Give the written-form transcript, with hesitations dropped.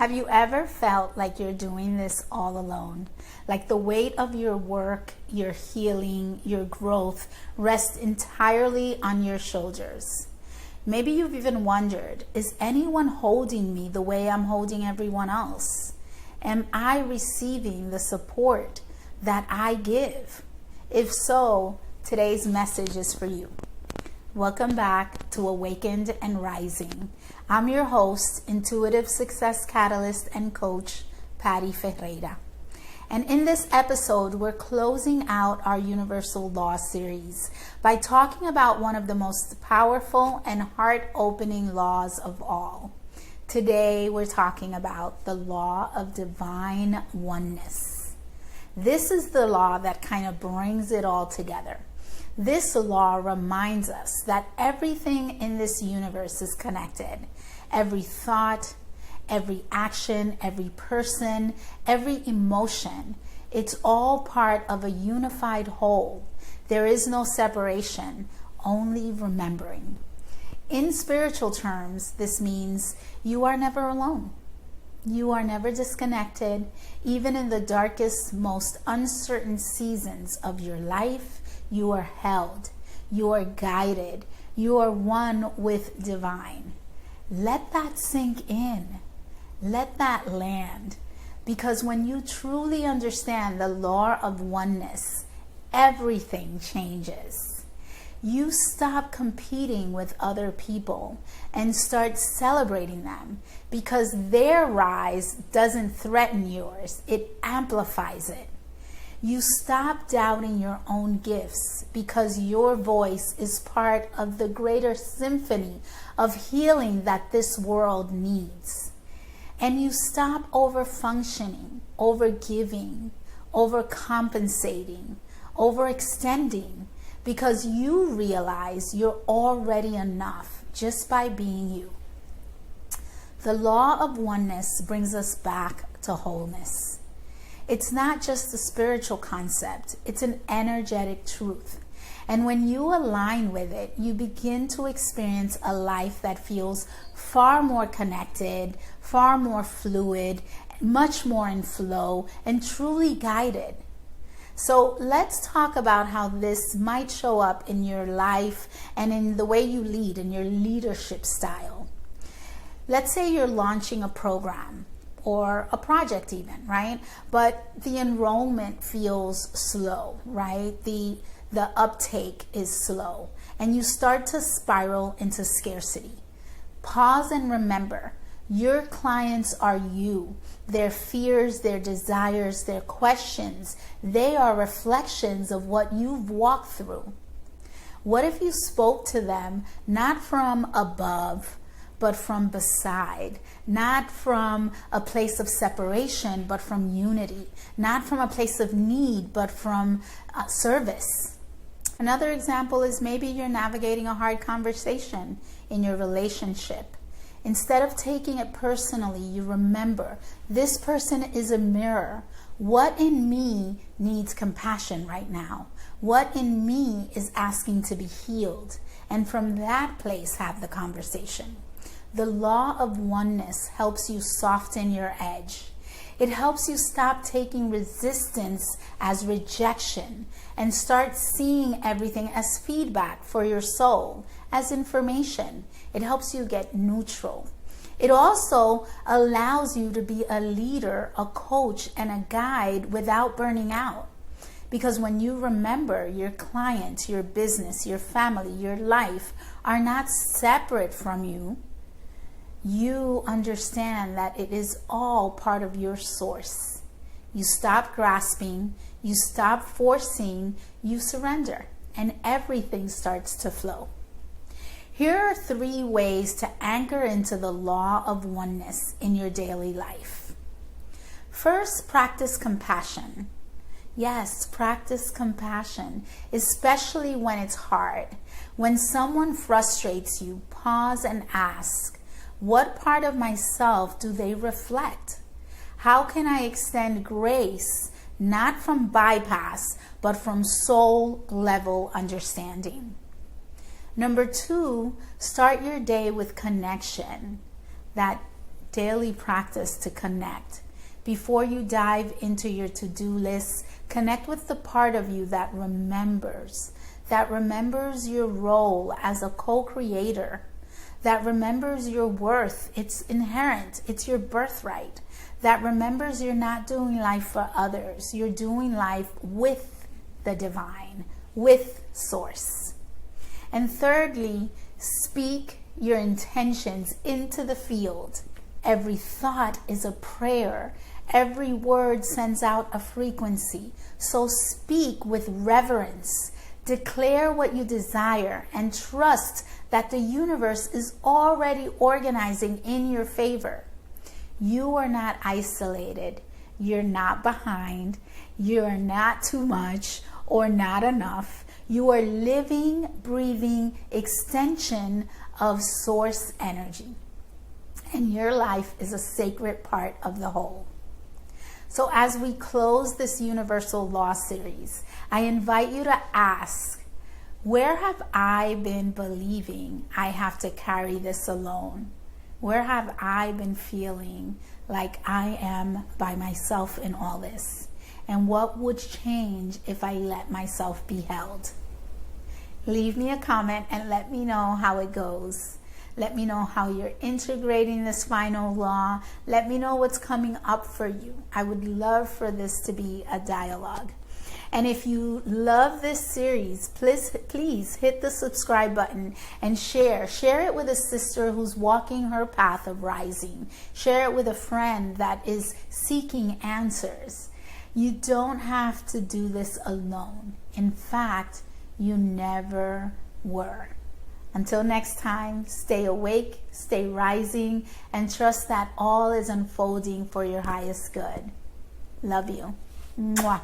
Have you ever felt like you're doing this all alone? Like the weight of your work, your healing, your growth rests entirely on your shoulders. Maybe you've even wondered, is anyone holding me the way I'm holding everyone else? Am I receiving the support that I give? If so, today's message is for you. Welcome back to Awakened and Rising. I'm your host, intuitive success catalyst and coach, Patty Ferreira. And in this episode, we're closing out our Universal Law series by talking about one of the most powerful and heart-opening laws of all. Today, we're talking about the law of divine oneness. This is the law that kind of brings it all together. This law reminds us that everything in this universe is connected. Every thought, every action, every person, every emotion, it's all part of a unified whole. There is no separation, only remembering. In spiritual terms, this means you are never alone. You are never disconnected, even in the darkest, most uncertain seasons of your life. You are held, you are guided, you are one with divine. Let that sink in. Let that land. Because when you truly understand the law of oneness, everything changes. You stop competing with other people and start celebrating them because their rise doesn't threaten yours, it amplifies it. You stop doubting your own gifts because your voice is part of the greater symphony of healing that this world needs. And you stop over-functioning, over-giving, over-compensating, overextending because you realize you're already enough just by being you. The law of oneness brings us back to wholeness. It's not just a spiritual concept, it's an energetic truth. And when you align with it, you begin to experience a life that feels far more connected, far more fluid, much more in flow, and truly guided. So let's talk about how this might show up in your life and in the way you lead, in your leadership style. Let's say you're launching a program or a project even, right? But the enrollment feels slow, right? The uptake is slow, and you start to spiral into scarcity. Pause and remember, your clients are you. Their fears, their desires, their questions, they are reflections of what you've walked through. What if you spoke to them not from above, but from beside, not from a place of separation, but from unity, not from a place of need, but from service. Another example is maybe you're navigating a hard conversation in your relationship. Instead of taking it personally, you remember, this person is a mirror. What in me needs compassion right now? What in me is asking to be healed? And from that place, have the conversation. The law of oneness helps you soften your edge. It helps you stop taking resistance as rejection and start seeing everything as feedback for your soul, as information. It helps you get neutral. It also allows you to be a leader, a coach, and a guide without burning out. Because when you remember your client, your business, your family, your life are not separate from you, you understand that it is all part of your source. You stop grasping, you stop forcing, you surrender, and everything starts to flow. Here are 3 ways to anchor into the law of oneness in your daily life. First, practice compassion. Yes, practice compassion, especially when it's hard. When someone frustrates you, pause and ask, what part of myself do they reflect? How can I extend grace, not from bypass, but from soul level understanding? Number 2, start your day with connection. That daily practice to connect. Before you dive into your to-do list, connect with the part of you that remembers your role as a co-creator, that remembers your worth. It's inherent. It's your birthright. That remembers you're not doing life for others. You're doing life with the divine, with Source. And thirdly, speak your intentions into the field. Every thought is a prayer. Every word sends out a frequency. So speak with reverence. Declare what you desire and trust that the universe is already organizing in your favor. You are not isolated. You're not behind. You're not too much or not enough. You are living, breathing extension of Source energy. And your life is a sacred part of the whole. So as we close this Universal Law series, I invite you to ask, where have I been believing I have to carry this alone? Where have I been feeling like I am by myself in all this? And what would change if I let myself be held? Leave me a comment and let me know how it goes. Let me know how you're integrating this final law. Let me know what's coming up for you. I would love for this to be a dialogue. And if you love this series, please hit the subscribe button and share. Share it with a sister who's walking her path of rising. Share it with a friend that is seeking answers. You don't have to do this alone. In fact, you never were. Until next time, stay awake, stay rising, and trust that all is unfolding for your highest good. Love you. Mwah.